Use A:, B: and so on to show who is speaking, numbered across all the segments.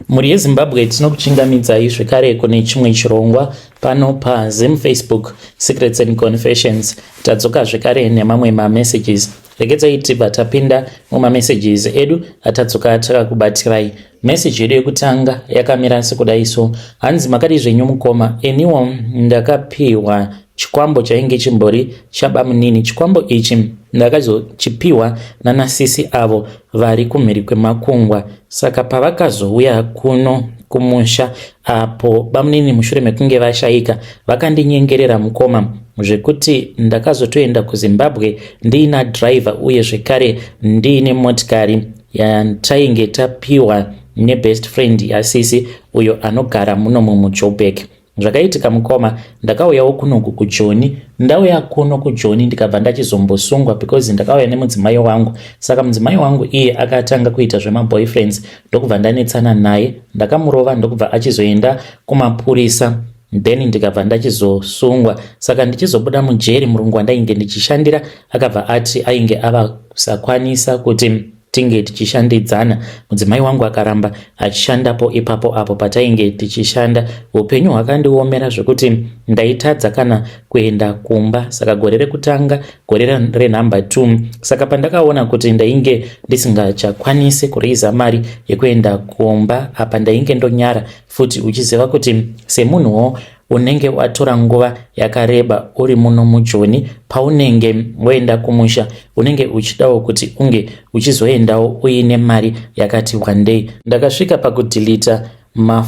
A: Muri yeZimbabwe tinokuchingamidzai zvekare kune chimwe chirongwa pano paZim Facebook Secrets and Confessions. Tadzoka zvekare nemamwe messages. Regedzai tibva tapinda mumamessages edu atadzoka takakubatirai. Message yedu yekutanga yakamira sekudai so. Hanzi makati zvenyu mukoma, eniwo ndakapiwa chikwambo chainge chimbori chabamunini. Chikwambo ichi ndakazochipiwa nanasisi avo vari kumhiri kwemakungwa. Saka pavakazouya kuno kumusha apo bamunini mushure mekunge vashaika vakandinyengerera mukoma zvekuti ndakazotoenda kuZimbabwe ndiina driver uye zvekare ndiine motikari yatainge tapiwa nebest friend yasisi uyo anogara muno muJoburg. Zvakaitika mukoma, ndakauyawo kunoku kuJoni. Ndauya kuno kuJoni ndikabva ndachizombosungwa because ndakauya nemudzimai wangu. Saka mudzimai wangu iye akatanga kuita zvemaboyfriends, ndokubva ndanetsana naye, ndakamurova ndokubva achizoenda kumapurisa. Then ndikabva ndachizosungwa. Saka ndichizobuda mujeri murungu wandainge ndichishandira akabva ati ainge avasakwanisa kuti tinge tichishandidzana. Mudzimai wangu akaramba achishandapo ipapo apo patainge tichishanda. Upenyu hwakandiomera zvekuti ndaitadza kana kuenda kumba. Saka gore rekutanga, gore renumber 2, saka pandakaona kuti ndainge ndisingachakwanisi kuriza mari yekuenda kumba, apa ndainge ndonyara. Futi uchiziva kuti semunhuwo unenge watora nguva yakareba uri muno muJoni, paunenge woenda kumusha unenge uchidawo kuti unge uchizoendawo uine mari yakati wandei. Ndakasvika pakudelita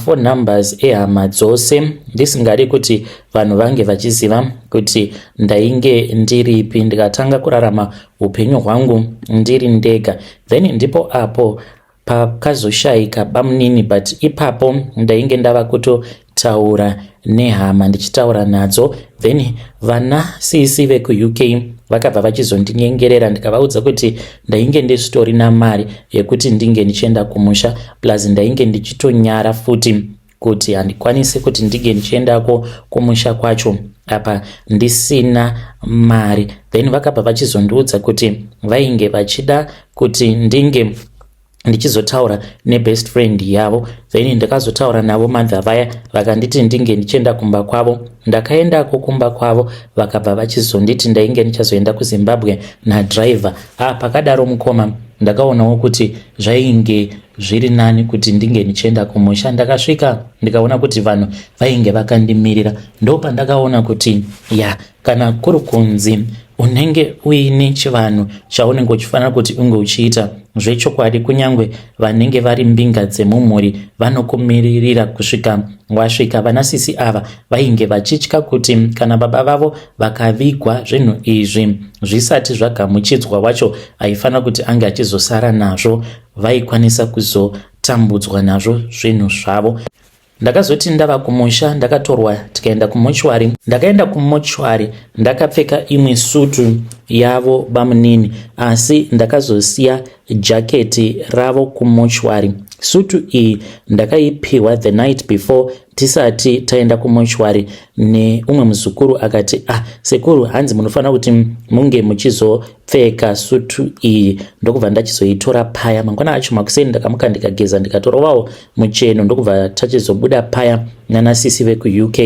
A: phone numbers ehama dzose ndisingadi kuti vanhu vange vachiziva kuti ndainge ndiripi. Ndikatanga kurarama upenyu hwangu ndiri ndega. Then ndipo apo pakazoshaika bamunini, but ipapo ndainge ndava kutotaura nehama ndichitaura nadzo. Then vana sisi vekuUK vakabva vachizondinyengerera, ndikavaudza kuti ndainge ndisitori namari yekuti ndinge ndichienda kumusha, plus ndainge ndichitonyara futi kuti handikwanisi kuti ndinge ndichiendako kumusha kwacho apa ndisina mari. Then vakabva vachizondiudza kuti vainge vachida kuti ndinge ndichizotaura nebest friend yavo. Then ndakazotaura navo madha vaya vakanditi ndinge ndichienda kumba kwavo. Ndakaendako kumba kwavo vakabva vachizonditi ndainge ndichazoenda kuZimbabwe nadriver. Pakadaro mukoma ndakaonawo kuti zvainge zviri nani kuti ndinge ndichienda kumusha. Ndakasvika ndikaona kuti vanhu vainge vakandimirira. Ndopa ndakaona kuti kana kuri kunzi unenge uine chivanhu chaunenge uchifanira kuti unge uchiita zvechokwadi, kunyangwe vanenge vari mbinga dzemumhuri vanokumiririra kusvika wasvika. Vanasisi ava vainge vachitya kuti kana baba vavo vakavigwa zvinhu izvi zvisati zvagamuchidzwa, wacho aifanira kuti ange achizosara nazvo, vaikwanisa kuzotambudzwa nazvo zvinhu zvavo. Ndakazoti ndava kumusha ndakatorwa tikaenda kumochwari. Ndakaenda kumochwari ndakapfeka imwe sutu yavo bamunini, asi ndakazosiya jaketi ravo kumochwari. Sutu iyi ndakaipiwa the night before tisati taenda kumochwari neumwe muzukuru akati sekuru, hanzi munofanira kuti munge muchizopfeka sutu iyi. Ndokubva ndachizoitora paya. Mangwana acho makuseni ndakamuka ndikageza ndikatorovawo mucheno, ndokubva tachizobuda paya nanasisi vekuUK.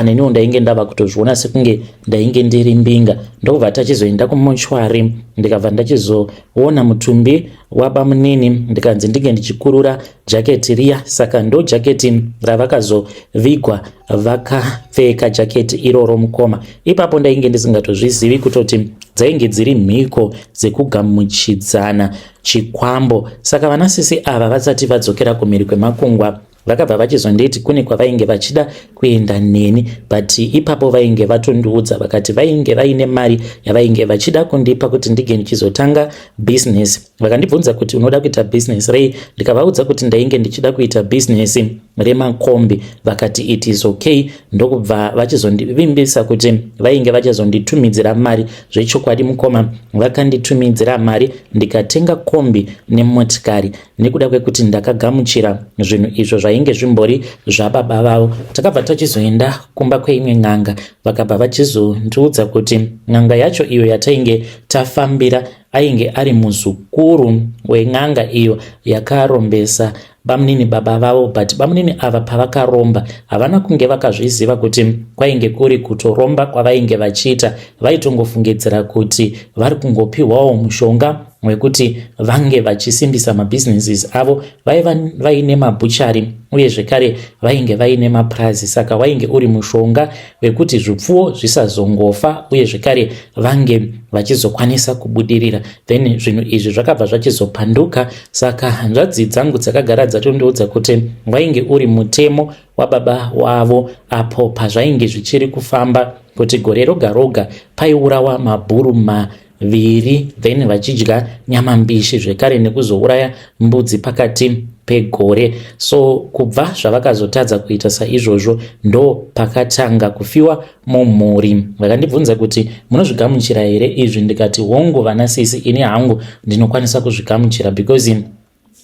A: Neniwo ndainge ndava kutozviona sekunge ndainge ndiri mbinga. Ndokubva tachizoenda kumochwari ndikabva ndachizoona mutumbi wabamunini, ndikanzi ndinge ndichikurura jaketi riya. Saka ndo jaketi ravakazovigwa vakapfeka jaketi iroro mukoma. Ipapo ndainge ndisingatozvizivi kutoti dzainge dziri mhiko dzekugamuchidzana chikwambo. Saka vanasisi ava vasati vadzokera kumhiri kwemakungwa vakabva vachizonditi kune kwavainge vachida kuenda neni, but ipapo vainge vatondiudza vakati vainge vaine mari yavainge vachida kundipa kuti ndige ndichizotanga business. Vakandibvunza kuti unoda kuita business rei? Ndikavaudza kuti ndainge ndichida kuita business remakombi. Vakati it is okay. Ndokubva vachizondivimbisa kuti vainge vachazonditumidzira mari. Zvechokwadi mukoma, vakanditumidzira mari ndikatenga kombi nemotikari nekuda kwekuti ndakagamuchira zvinhu izvo zvainge zvimbori zvababa vavo. Takabva tachizoenda kumba kweimwe n'anga, vakabva vachizondiudza kuti n'anga yacho iyo yatainge tafambira ainge ari muzukuru wen'anga iyo yakarombesa bamunini baba vavo, but bamunini ava pavakaromba havana kunge vakazviziva kuti kwainge kuri kutoromba kwavainge vachiita. Vaitongofungidzira kuti vari kungopiwawo mushonga wekuti vange vachisimbisa mabusinesses avo. Vaiva vaine mabuchari uye zvekare vainge vaine mapurazi, saka wainge uri mushonga wekuti zvipfuwo zvisazongofa uye zvekare vange vachizokwanisa kubudirira. Then zvinhu izvi zvakabva zvachizopanduka, saka hanzvadzi dzangu dzakagara dzatondiudza kuti wainge uri mutemo wababa wavo apo pazvainge zvichiri kufamba kuti gore roga roga paiurawa mabhuru maviri, then vachidya nyama mbishi zvekare nekuzouraya mbudzi pakati pegore. So kubva zvavakazotadza kuita saizvozvo ndo pakatanga kufiwa mumhuri. Vakandibvunza kuti munozvigamuchira here izvi? Ndikati hongu vanasisi, ini hangu ndinokwanisa kuzvigamuchira because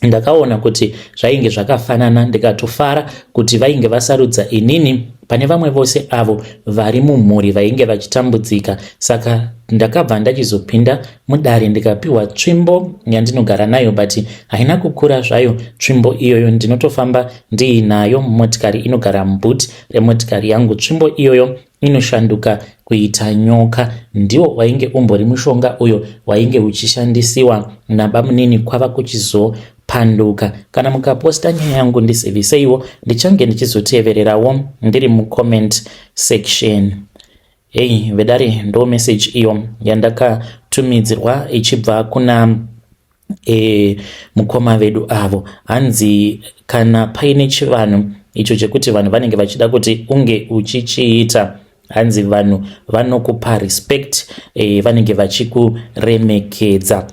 A: ndakaona kuti zvainge zvakafanana. Ndikatofara kuti vainge vasarudza inini pane vamwe vose avo vari mumhuri vainge vachitambudzika. Saka ndakabva ndachizopinda mudare ndikapiwa tsvimbo yandinogara nayo, but haina kukura zvayo tsvimbo iyoyo. Ndinotofamba ndiinayo motikari, inogara mubhuti remotikari yangu. Tsvimbo iyoyo inoshanduka kuita nyoka. Ndiwo wainge umbori mushonga uyo wainge uchishandisiwa nabamunini kwava kuchizopanduka. Kana mukaposta nyaya yangu ndiseveseiwo, ndichange ndichizotevererawo ndiri mucomment section. Hey, vedare ndo message iyo yandakatumidzirwa ichibva kuna mukoma vedu avo. Hanzi kana paine chivanhu icho chekuti vanhu vanenge vachida kuti unge uchichiita, hanzi vanhu vanokupa respect, vanenge vachikuremekedza.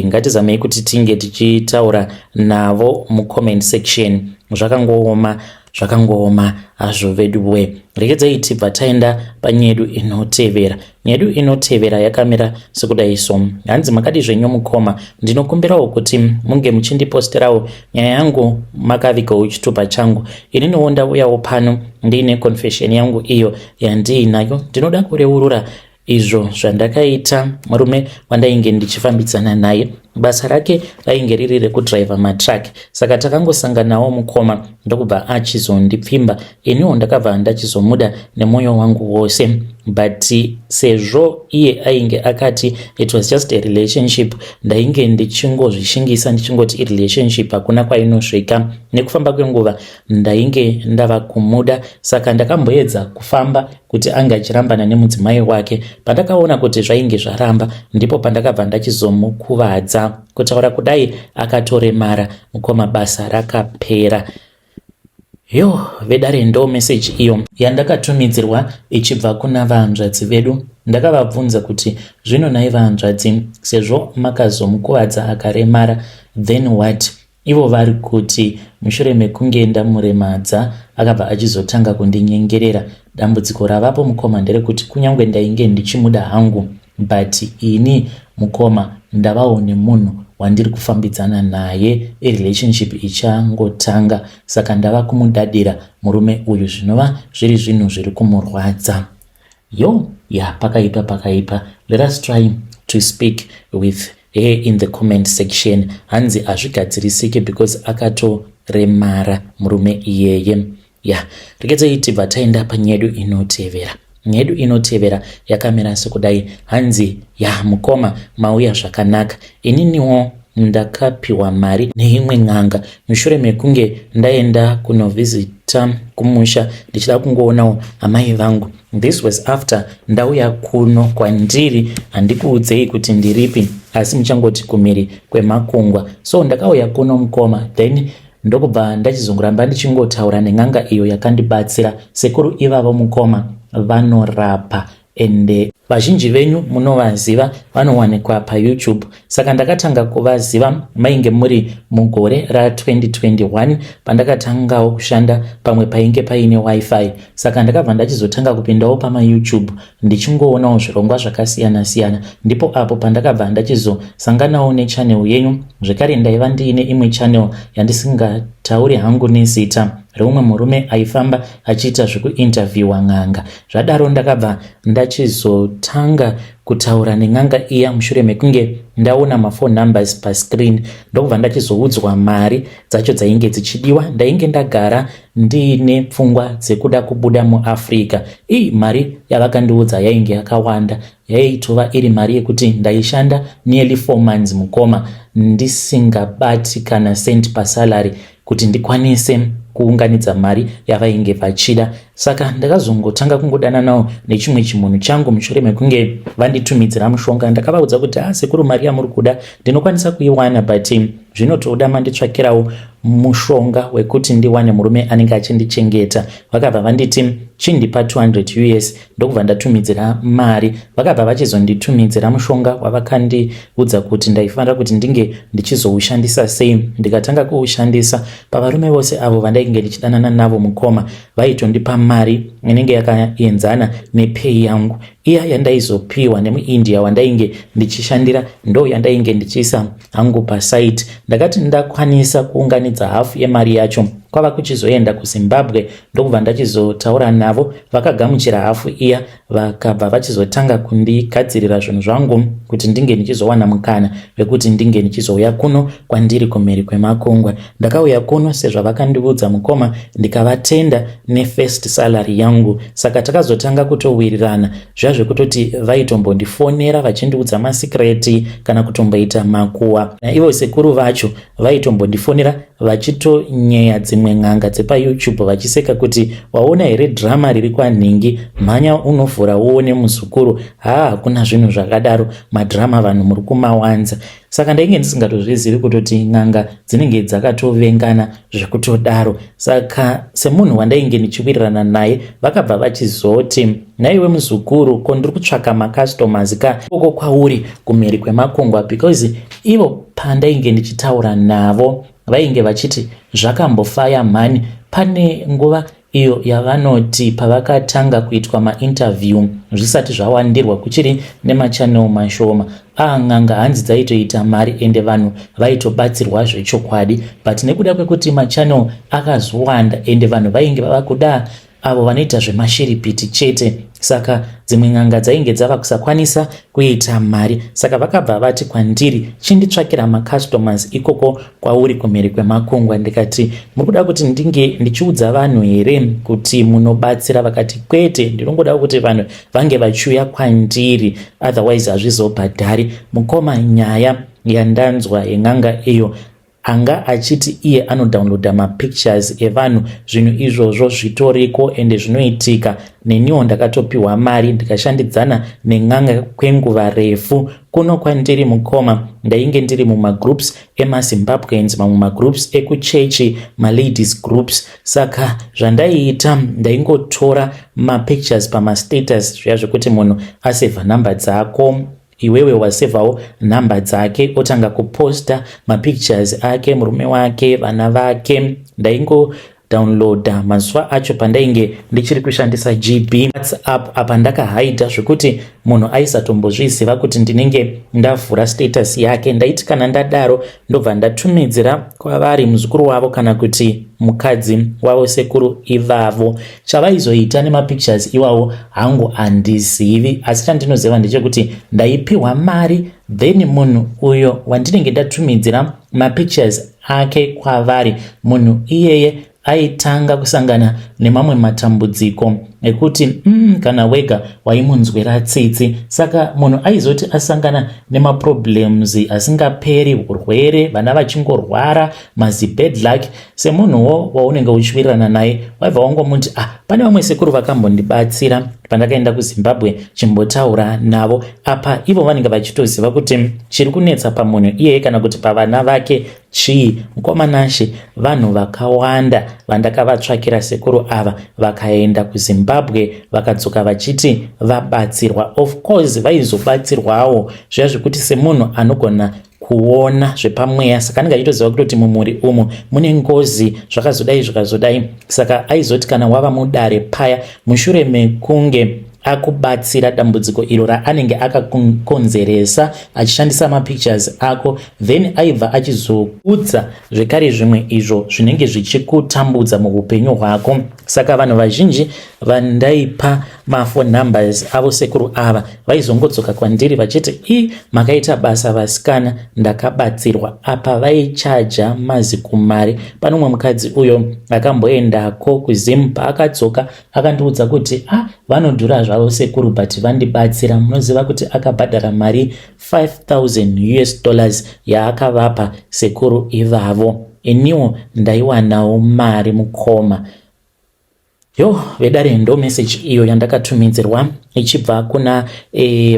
A: Ngatizamei kuti tinge tichitaura navo mucomment section. Zvakangooma hazvo veduwe. Regedzai tibva taenda panyedu inotevera. Nyedu inotevera yakamira sekudai so. Hanzi makadi zvenyu mukoma, ndinokumbirawo kuti munge muchindiposterawo nyaya yangu makavigawo chitupa changu. Ininiwo ndauyawo pano ndiine confession yangu iyo yandiinayo. Ndinoda kureurura izvo zvandakaita murume wandainge ndichifambidzana naye. Basa rake rainge riri rekudhiraivha matrack, saka takangosanganawo mukoma ndokubva achizondipfimba. Iniwo ndakabva ndachizomuda nemwoyo wangu wose, but sezvo iye ainge akati it was just a relationship, ndainge ndichingozvishingisa ndichingoti relationship hakuna kwainosvika. Nekufamba kwenguva ndainge ndava kumuda, saka ndakamboedza kufamba kuti anga achirambana nemudzimai wake. Pandakaona kuti zvainge zvaramba, ndipo pandakabva ndachizomukuvadza. Kutaura kudai akatoremara, mukoma basa rakapera. Yo, vedare ndo message iyo yandakatumidzirwa ichibva kuna vahanzvadzi vedu. Ndakavabvunza kuti zvino nai vahanzvadzi, sezvo makazomukuvadza akaremara, then what? Ivo vari kuti mushure mekunge ndamuremadza akabva achizotanga kundinyengerera. Dambudziko ravapo mukoma nderekuti kunyange ndainge ndichimuda hangu, but ini mukoma ndavawo nemunhu wandiri kufambidzana naye, relationship ichangotanga, saka ndava kumudadira murume uyu, zvinova zviri zvinhu zviri kumurwadza. Yo, pakaipa. Let us try to speak with her in the comment section. Hanzi hazvigadzirisike because akatoremara murume iyeye. Regedzai tibva taenda panyedu inotevera. Nyedu inotevera yakamira sekudai. Hanzi mukoma mauya zvakanaka. Ininiwo ndakapiwa mari neimwe n'anga mushure mekunge ndaenda kunovhizita kumusha ndichida kungoonawo amai vangu. This was after ndauya kuno kwandiri. Handikuudzei kuti ndiripi, asi muchangoti kumiri kwemakungwa. So ndakauya kuno mukoma, then ndokubva ndachizongoramba ndichingotaura nen'anga iyo yakandibatsira. Sekuru ivavo mukoma vanorapa, ende vazhinji venyu munovaziva, vanowanikwa paYouTube. Saka ndakatanga kuvaziva mainge muri mugore ra2021 pandakatangawo kushanda pamwe painge paine wifi. Saka ndakabva ndachizotanga kupindawo pamaYouTube ndichingoonawo zvirongwa zvakasiyana-siyana. Ndipo apo pandakabva ndachizosanganawo nechannel yenyu. Zvekare ndaiva ndiine imwe channel yandisingatauri hangu nezita, reumwe murume aifamba achiita zvekuinterviewa n'anga. Zvadaro ndakabva ndachizotanga kutaura nen'anga iya mushure mekunge ndaona mafone numbers pascreen, ndokubva ndachizoudzwa mari dzacho dzainge dzichidiwa. Ndainge ndagara ndiine pfungwa dzekuda kubuda muAfrica. Mari yavakandiudza yainge yakawanda, yaitova iri mari yekuti ndaishanda nearly 4 months mukoma ndisingabati kana sent pasalary kuti ndikwanise kuunganidza mari yavainge vachida. Saka ndakazongotanga kungodana nawo nechimwe chimunhu changu mushure mekunge vanditumidzira mushonga. Ndakavaudza kuti sekuru mari yamuri kuda ndinokwanisa kuiwana, but zvinotoda manditsvakirawo mushonga wekuti ndiwane murume anenge achindichengeta. Vakabva vanditi chindipa 200 US, ndokubva ndatumidzira mari. Vakabva vachizonditumidzira mushonga wavakandiudza kuti ndaifanira kuti ndinge ndichizoushandisa sei. Ndikatanga kuushandisa, pavarume vose avo vandainge ndichidanana navo mukoma vaitondipa mari inenge yakaenzana nepei yangu iya yandaizopiwa nemuIndia wandainge ndichishandira, ndo yandainge ndichiisa hangu pasite. Ndakati ndakwanisa kuunganidza hafu yemari yacho kwava kuchizoenda kuZimbabwe, ndokubva ndachizotaura navo vakagamuchira hafu iya, vakabva vachizotanga kundigadzirira zvinhu zvangu kuti ndinge ndichizowana mukana wekuti ndinge ndichizouya kuno kwandiri kumhiri kwemakungwa. Ndakauya kuno sezvavakandiudza mukoma, ndikavatenda nefirst salary yangu. Saka takazotanga kutowirirana zvekutoti vaitombondifonera vachindiudza masikireti kana kutomboita makuwa. Naivo sekuru vacho vaitombondifonera vachitonyeya dzimwe n'anga dzepaYouTube vachiseka kuti waona here drama riri kwanhingi, mhanya unovhura uone muzukuru. Hakuna zvinhu zvakadaro, madrama vanhu muri kumawanza. Saka ndainge ndisingatozvizivi kutoti n'anga dzinenge dzakatovengana zvekutodaro. Saka semunhu wandainge ndichiwirirana naye, vakabva vachizoti naiwe muzukuru, ko ndiri kutsvaka macustomers uko kwauri kumhiri kwemakungwa, because ivo pandainge ndichitaura navo vainge vachiti zvakambofaya mhani. Pane nguva iyo yavanoti pavakatanga kuitwa mainterview zvisati zvawandirwa kuchiri nemachannel mashoma, n'anga hanzi dzaitoita mari ende vanhu vaitobatsirwa zvechokwadi. But nekuda kwekuti machannel akazowanda ende vanhu vainge vava kuda avo vanoita zvemashiripiti chete, saka dzimwe n'anga dzainge dzava kusakwanisa kuita mari. Saka vakabva vati kwandiri chinditsvakira macustomers ikoko kwauri kumhiri kwemakungwa. Ndikati muri kuda kuti ndinge ndichiudza vanhu here kuti munobatsira? Vakati kwete, ndinongoda kuti vanhu vange vachiuya kwandiri, otherwise hazvizobhadhari. Mukoma nyaya yandanzwa yen'anga iyo anga achiti iye anodownloada mapictures evanhu, zvinhu izvozvo zvitoriko ende zvinoitika. Neniwo ndakatopiwa mari ndikashandidzana nen'anga kwenguva refu. Kuno kwandiri mukoma ndainge ndiri mumagroups emaZimbabweans, mamwe magroups ekuchechi, maladies groups. Saka zvandaiita ndaingotora mapictures pamastatus zviya zvekuti munhu asevha namba dzako, iwewe wasevawo namba dzake, otanga kuposta mapictures ake, murume wake, vana vake. Ndaingo downloada mazuva acho pandainge ndichiri kushandisa GB WhatsApp, apa ndakahaida zvekuti munhu aisatombozviziva kuti ndinenge ndavhura status yake. Ndaiti kana ndadaro ndobva ndatumidzira kwavari muzukuru wavo kana kuti mukadzi wavo sekuru ivavo. Chavaizoita nemapictures iwawo hangu handizivi, asi chandinoziva ndechekuti ndaipiwa mari, then munhu uyo wandinenge ndatumidzira mapictures ake kwavari, munhu iyeye aitanga kusangana nemamwe matambudziko ekuti kana wega waimunzwira tsitsi. Saka munhu aizoti asangana nemaproblems asingaperi, urwere, vana vachingorwara, bad luck, semunhuwo waunenge uchiwirirana naye waibva wangomuti pane vamwe sekuru vakambondibatsira pandakaenda kuZimbabwe, chimbotaura navo. Apa ivo vanenge vachitoziva kuti chiri kunetsa pamunhu iyeye kana kuti pavana vake chii. Mukomanashe vanhu vakawanda vandakavatsvakira sekuru ava vakaenda kuZimbabwe vakadzoka vachiti vabatsirwa. Of course vaizobatsirwawo zviya zvekuti semunhu anogona kuona zvepamweya. Saka ndinge achitoziva kuti mumuri umu mune ngozi zvakazodai. Saka aizoti kana wava mudare paya mushure mekunge akubatsira dambudziko iro raanenge akakonzeresa achishandisa mapictures ako, then aibva achizoudza zvekare zvimwe izvo zvinenge zvichikutambudza muupenyu hwako. Saka vanhu vazhinji vandaipa mafone numbers avo sekuru ava vaizongodzoka kwandiri vachiti makaita basa vasikana, ndakabatsirwa. Apa vaichaja mazikumari. Pano mumwe mukadzi uyo akamboendako kuzimba akadzoka akandiudza kuti vanodhura zvavo sekuru but vandibatsira. Munoziva kuti akabhadhara mari $5,000 yaakavapa sekuru ivavo. Iniwo ndaiwanawo mari mukoma. Vedare ndo message iyo yandakatumidzirwa ichibva kuna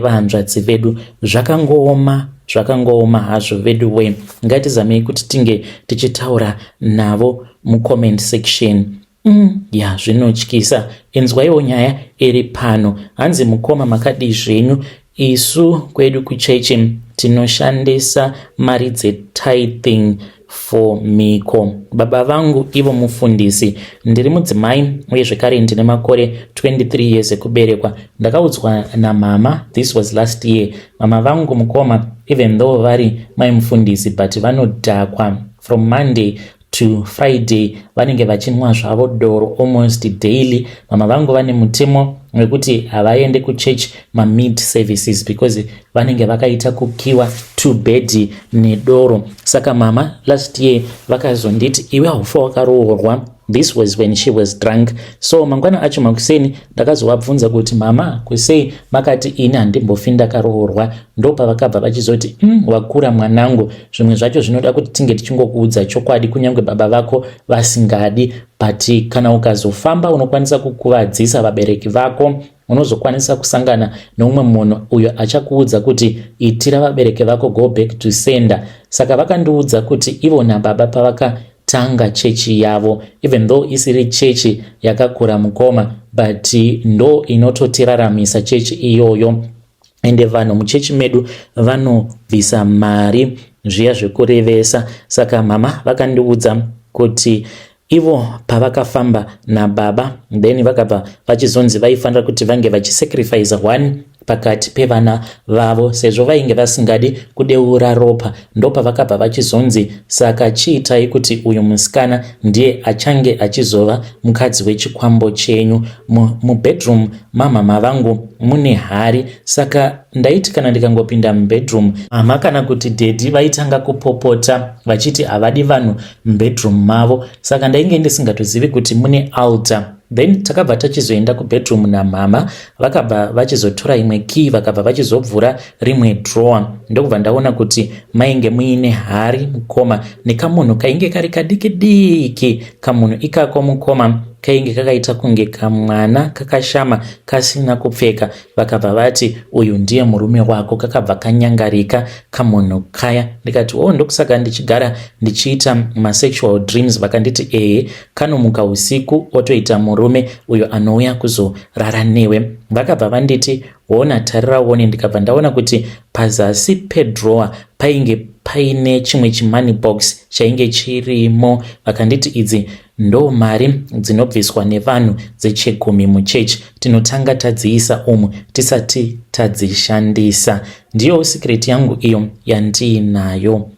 A: vahanzvadzi vedu. Zvakangooma hazvo vedu we. Ngatizamei kuti tinge tichitaura navo mucomment section. Zvinotyisa. Inzwaiwo nyaya iri pano. Hanzi mukoma makadi zvenyu. Isu kwedu kuchechi tinoshandisa mari dzetithing for miko. Baba vangu ivo mufundisi. Ndiri mudzimai uye zvekare ndine makore 23 years ekuberekwa. Ndakaudzwa namama, this was last year. Mama vangu mukoma, even though vari mai mufundisi, but vanodhakwa from Monday to Friday. Vanenge vachinwa zvavo doro almost daily. Mama vangu vane mutemo wekuti havaende kuchurch mid services because vanenge vakaita kukiwa to bed nedoro. Saka mama last year vakazonditi iwe haufa wakaroorwa. This was when she was drunk. So mangwana acho makuseni ndakazovabvunza kuti mama kusei makati ini handimbofi ndakaroorwa. Ndopa vakabva vachizoti wakura mwanangu, zvimwe zvacho zvinoda kuti tinge tichingokuudza chokwadi kunyange baba vako vasingadi, but kana ukazofamba unokwanisa kukuvadzisa vabereki vako. Unozokwanisa kusangana neumwe munhu uyo achakuudza kuti itira vabereki vako, go back to sender. Saka vakandiudza kuti ivo nababa pavakatanga chechi yavo, even though isiri chechi yakakura mukoma, but ndo inototiraramisa chechi iyoyo. Ende vanhu muchechi medu vanobvisa mari zviya zvekurevesa. Saka mama vakandiudza kuti ivo pavakafamba nababa, then vakabva vachizonzi vaifanira kuti vange vachisacrifice one pakati pevana vavo sezvo vainge vasingadi kudeura ropa. Ndopa vakabva vachizonzi saka chiitai kuti uyu musikana ndiye achange achizova mukadzi wechikwambo chenyu. Mubedroom mamama vangu mune hari. Saka ndaiti kana ndikangopinda mubedroom, mama kana kuti daddy vaitanga kupopota vachiti havadi vanhu mubedroom mavo. Saka ndainge ndisingatozivi kuti mune altar. Then takabva tachizoenda kubedroom namama, vakabva vachizotora imwe key vakabva vachizobvura rimwe drawer. Ndokubva ndaona kuti mainge muine hari mukoma nekamunhu kainge kari kadiki diki. Kamunhu ikako mukoma kainge kakaita kunge kamwana kakashama kasina kupfeka. Vakabva vati uyu ndiye murume wako. Kakabva kanyangarika kamunhu kaya. Ndikati ndokusaka ndichigara ndichiita sexual dreams. Vakanditi kanomuka usiku otoita murume uyo anouya kuzorara newe. Vakabva vanditi tarira uone. Ndikabva ndaona kuti pazasi pedrower painge paine chimwe chimoney box chainge chirimo. Vakanditi idzi ndo mari dzinobviswa nevanhu dzechegumi muchechi, tinotanga tadziisa umu tisati tadzishandisa. Ndiyo secret yangu iyo yandiinayo.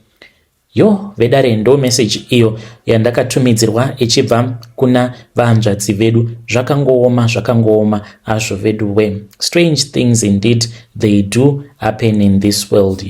A: Vedare ndo message iyo yandakatumidzirwa ichibva kuna vahanzvadzi vedu. Zvakangooma hazvo vedu we. Strange things indeed they do happen in this world.